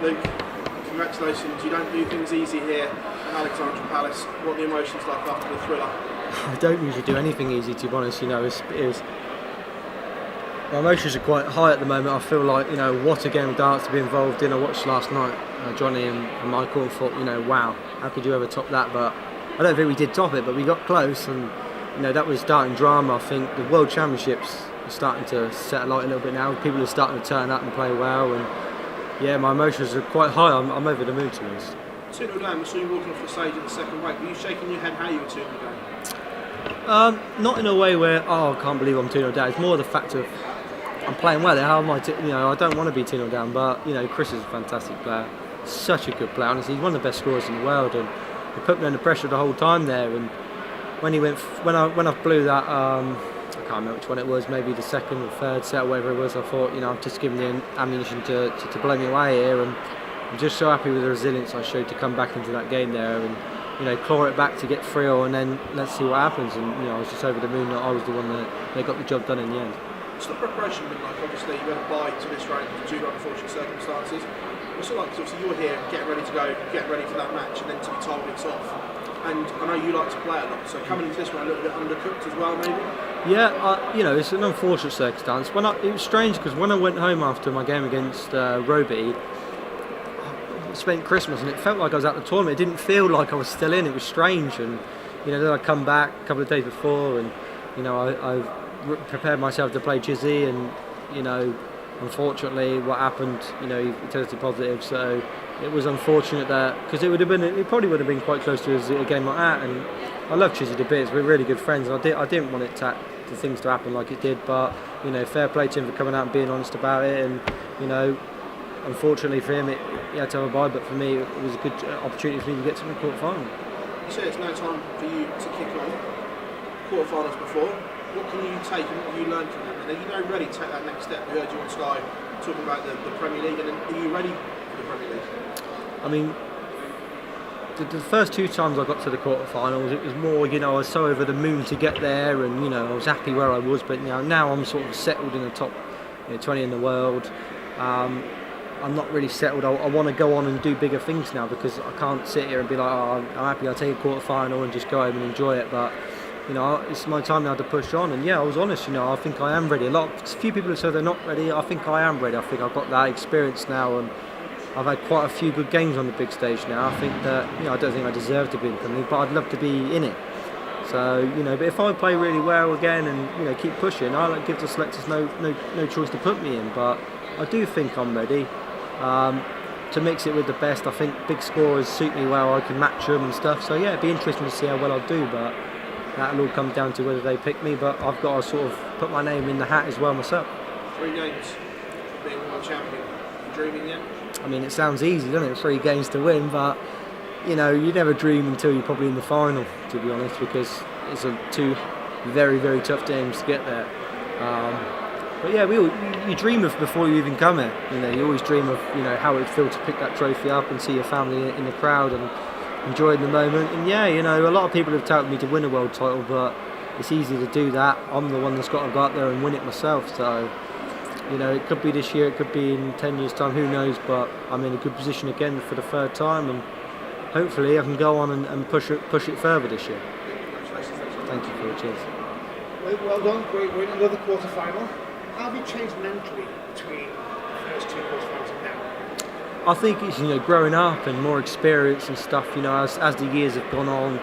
Luke, congratulations. You don't do things easy here at Alexandra Palace. What are the emotions like after the thriller? I don't usually do anything easy, to be honest. My emotions are quite high at the moment. I feel like, what a game of darts to be involved in. I watched last night, Johnny and Michael, and thought, wow, how could you ever top that? But I don't think we did top it, but we got close, and that was starting drama. I think the World Championships are starting to set alight a little bit now. People are starting to turn up and play well, and yeah, my emotions are quite high. I'm over the moon, to be honest. 2-0 down, we saw you walking off the stage in the second break. Were you shaking your head how you were 2-0 down? Not in a way where, I can't believe I'm 2-0 down. It's more the fact of I'm playing well. How am I? I don't want to be 2-0 down, but Chris is a fantastic player, such a good player. Honestly, he's one of the best scorers in the world, and he put me under pressure the whole time there. And when I blew that, I can't remember which one it was, maybe the second or third set, or whatever it was. I thought, I've just given the ammunition to blow me away here, and I'm just so happy with the resilience I showed to come back into that game there, and claw it back to get 3-0, and then let's see what happens. And I was just over the moon that I was the one that got the job done in the end. What's the preparation been like? Obviously, you went by to this round due to unfortunate circumstances. What's it like? Because obviously you're here, getting ready to go, getting ready for that match, and then to be told it's off. And I know you like to play a lot, so coming into this one a little bit undercooked as well, maybe. Yeah, it's an unfortunate circumstance. It was strange because when I went home after my game against Roby, I spent Christmas and it felt like I was at the tournament. It didn't feel like I was still in. It was strange, and then I come back a couple of days before, and I prepared myself to play Jizzy, and unfortunately what happened, he tested positive, so it was unfortunate that, because it probably would have been quite close to a game like that. And I love Jizzy to bits, we're really good friends, and I didn't want the things to happen like it did, but fair play to him for coming out and being honest about it. And unfortunately for him, he had to have a bye, but for me it was a good opportunity for me to get to the quarter-final. You say it's no time for you to kick on. Quarter-finals before. What can you take and what have you learned from that? Are you ready to take that next step? We heard you on Sky talking about the Premier League, and are you ready for the Premier League? I mean, the first two times I got to the quarterfinals, it was more, I was so over the moon to get there, and I was happy where I was. But now I'm sort of settled in the top 20 in the world. I'm not really settled. I want to go on and do bigger things now, because I can't sit here and be like, I'm happy I'll take a quarterfinal and just go home and enjoy it. But it's my time now to push on, and I was honest. I think I am ready. A few people have said they're not ready. I think I am ready. I think I've got that experience now, and I've had quite a few good games on the big stage now. I think that I don't think I deserve to be in the Premier League, but I'd love to be in it. So but if I play really well again and keep pushing, I'll give the selectors no choice to put me in. But I do think I'm ready to mix it with the best. I think big scorers suit me well. I can match them and stuff. So it'd be interesting to see how well I'll do, but that'll all come down to whether they pick me. But I've got to sort of put my name in the hat as well myself. 3 games, being world champion. You dreaming yet? I mean, it sounds easy, doesn't it? 3 games to win, but you never dream until you're probably in the final, to be honest, because it's 2 very, very tough games to get there. But you dream of before you even come here. You always dream of how it would feel to pick that trophy up and see your family in the crowd and enjoying the moment. And a lot of people have touted me to win a world title, but it's easy to do that. I'm the one that's got to go out there and win it myself. So it could be this year, it could be in 10 years' time, who knows, but I'm in a good position again for the 3rd time, and hopefully I can go on and push it further this year. Thank you for it, cheers. Well done, great win, another quarter-final. How have you changed mentally between the first 2 quarter-finals and now? I think it's growing up and more experience and stuff, as the years have gone on.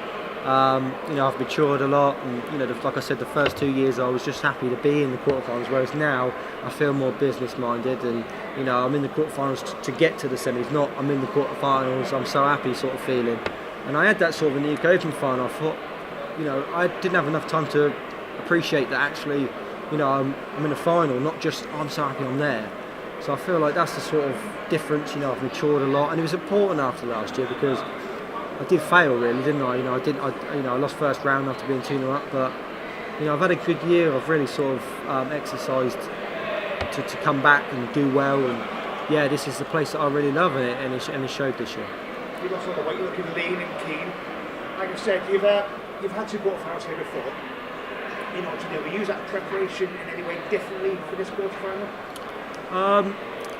I've matured a lot, and like I said, the first 2 years I was just happy to be in the quarterfinals, whereas now I feel more business minded, and I'm in the quarterfinals to get to the semis, not I'm in the quarterfinals, I'm so happy sort of feeling. And I had that sort of in the UK Open final. I thought I didn't have enough time to appreciate that actually I'm in a final, not just I'm so happy I'm there. So I feel like that's the sort of difference. I've matured a lot, and it was important after last year because I did fail, really, didn't I? I lost first round after being 2-0 up, but I've had a good year. I've really sort of exercised to come back and do well, and this is the place that I really love, and it showed this year. You've lost all the weight, you're looking lean and keen. Like I said, you've had 2 quarterfinals here before. You know what to do. We use that preparation in any way differently for this quarterfinal?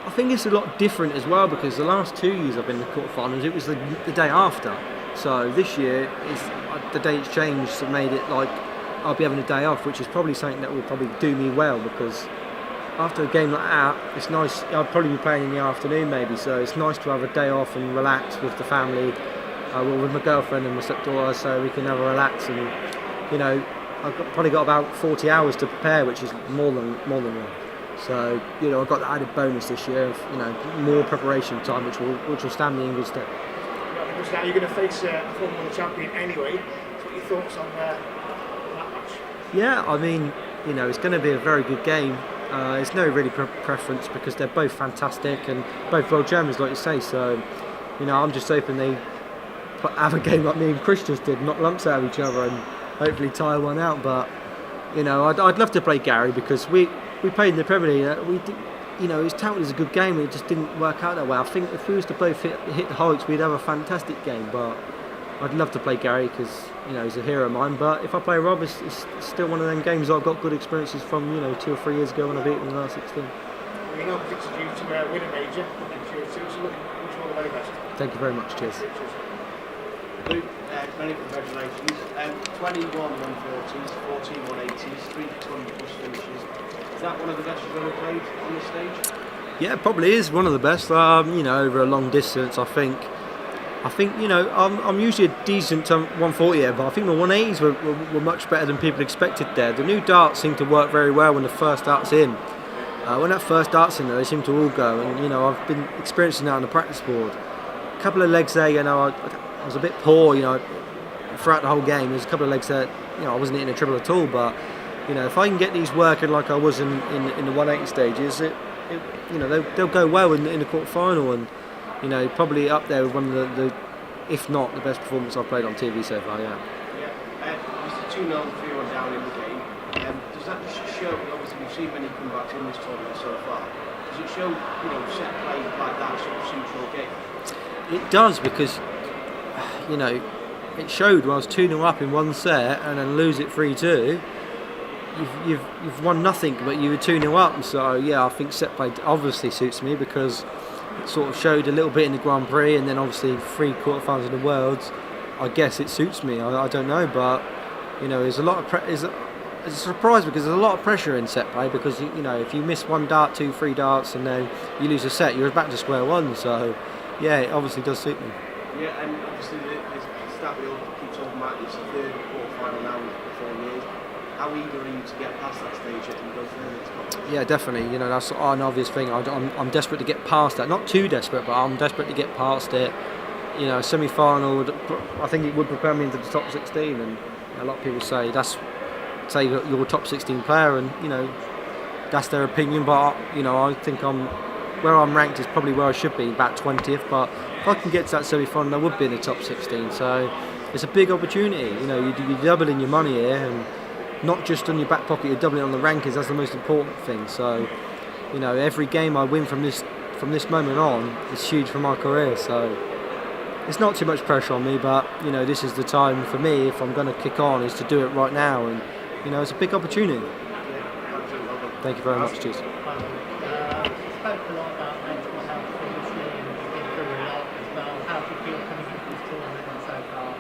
I think it's a lot different as well because the last 2 years I've been in the quarterfinals, it was the day after. So this year, the date's changed, so made it like I'll be having a day off, which is probably something that will probably do me well because after a game like that, it's nice. I'll probably be playing in the afternoon maybe, so it's nice to have a day off and relax with the family, with my girlfriend and my stepdaughter, so we can have a relax. And probably got about 40 hours to prepare, which is more than one. So I've got the added bonus this year of more preparation time, which will stand me in good stead. Because now you're going to face a former world champion anyway. So what are your thoughts on that match? Yeah, I mean, it's going to be a very good game. It's no really preference because they're both fantastic and both world champions, like you say. So, I'm just hoping they have a game like me and Chris just did, knock lumps out of each other and hopefully tire one out. But, I'd love to play Gary because we played in the Premier League. His touted as a good game, and it just didn't work out that way. I think if we was to both hit the heights, we'd have a fantastic game. But I'd love to play Gary because he's a hero of mine. But if I play Rob, it's still one of them games I've got good experiences from 2 or 3 years ago when I beat him in the last 16. Well, predicted you to win a major next year too. So wish you all the very best. Thank you very much. Cheers. Luke, many congratulations. 21 140s, 14 180s, 3 200 plus finishes. Is that one of the best you've ever played on the stage? Yeah, it probably is one of the best. Over a long distance, I think I'm usually a decent 140, but I think the 180s were much better than people expected there. The new darts seem to work very well when the first dart's in. When that first dart's in there, they seem to all go, and I've been experiencing that on the practice board. A couple of legs there, I was a bit poor, throughout the whole game. There's a couple of legs that I wasn't hitting a triple at all, but if I can get these working like I was in the 180 stages, they'll go well in the quarter final, and probably up there with one of the if not the best performance I've played on TV so far. Yeah. It's a 2-0 3-1 down in the game. Does that just show? Obviously, we've seen many comebacks in this tournament so far. Does it show set play like that sort of suits your game? It does because it showed when I was 2-0 up in one set and then lose it 3-2. You've won nothing, but you were 2-0 up. So yeah, I think set play obviously suits me because it sort of showed a little bit in the Grand Prix, and then obviously 3 quarterfinals in the Worlds. I guess it suits me. I don't know, but there's a lot of it's a surprise because there's a lot of pressure in set play because if you miss one dart, 2, 3 darts, and then you lose a set, you're back to square one. So yeah, it obviously does suit me. Yeah, and obviously the stat we all keep talking about is the 3rd quarterfinal now in 4 years. How eager are you to get past that stage and go for the next competition? Yeah, definitely. That's an obvious thing. I'm desperate to get past that. Not too desperate, but I'm desperate to get past it. A semi-final, I think it would prepare me into the top 16. And a lot of people say you're a top 16 player, and that's their opinion. But I think where I'm ranked is probably where I should be, about 20th. But if I can get to that semi-final, I would be in the top 16. So it's a big opportunity. You're doubling your money here, and not just on your back pocket, you're doubling on the rankings. That's the most important thing. So every game I win from this moment on is huge for my career. So it's not too much pressure on me, but this is the time for me, if I'm going to kick on, is to do it right now, and it's a big opportunity. Thank you very much. Cheers. Spoke a lot about mental health previously, and you've been through a lot as well. How do you feel coming into this tournament so far?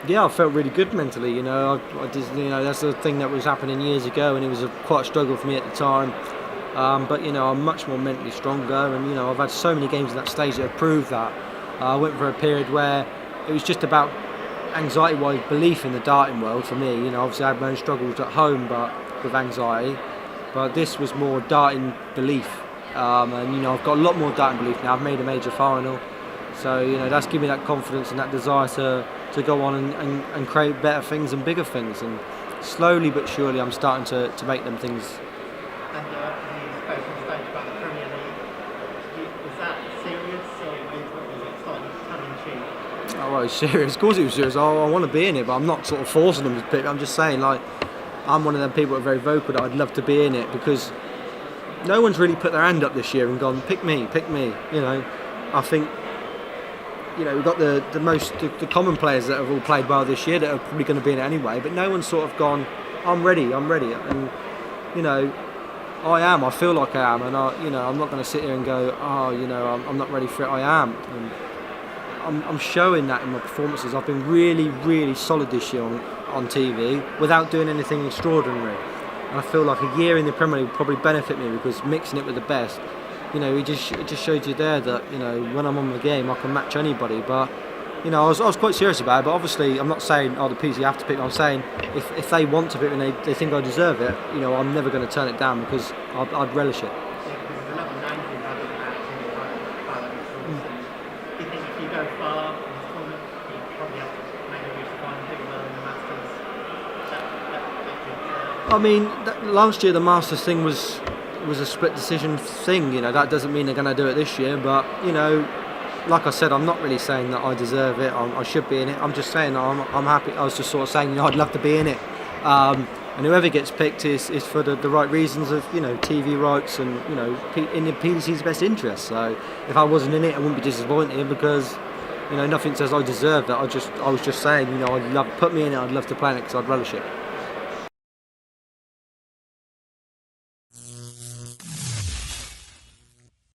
Yeah, I felt really good mentally. I just, that's the thing that was happening years ago, and it was quite a struggle for me at the time. But I'm much more mentally stronger, and I've had so many games at that stage that have proved that. I went for a period where it was just about anxiety-wise belief in the darting world for me. Obviously I had my own struggles at home, but with anxiety. But this was more darting belief, and I've got a lot more darting belief now. I've made a major final, so that's given me that confidence and that desire to go on and create better things and bigger things. And slowly but surely, I'm starting to make them things. And you spoke on stage about the Premier League. Was that serious, or was it slightly tongue-in-cheek? Oh, well, it's serious. Of course it was serious. I want to be in it, but I'm not sort of forcing them to pick. I'm just saying, I'm one of them people that are very vocal that I'd love to be in it, because no one's really put their hand up this year and gone, pick me. I think we've got the common players that have all played well this year that are probably going to be in it anyway, but no one's sort of gone, I'm ready. And I am. I feel like I am, and I'm not going to sit here and go, oh, I'm not ready for it. I am. And I'm showing that in my performances. I've been really, really solid this year on TV without doing anything extraordinary. And I feel like a year in the Premier League would probably benefit me because mixing it with the best, it just showed you there that when I'm on the game I can match anybody. But I was quite serious about it. But obviously I'm not saying the PC have to pick me. I'm saying if they want to pick me and they think I deserve it, I'm never going to turn it down because I'd relish it. I mean, last year the Masters thing was a split decision thing. That doesn't mean they're going to do it this year. But like I said, I'm not really saying that I deserve it. I should be in it. I'm just saying I'm happy. I was just sort of saying I'd love to be in it. And whoever gets picked is for the right reasons of TV rights and in the PDC's best interest. So if I wasn't in it, I wouldn't be disappointed because nothing says I deserve that. I was just saying I'd love put me in it. I'd love to play in it because I'd relish it.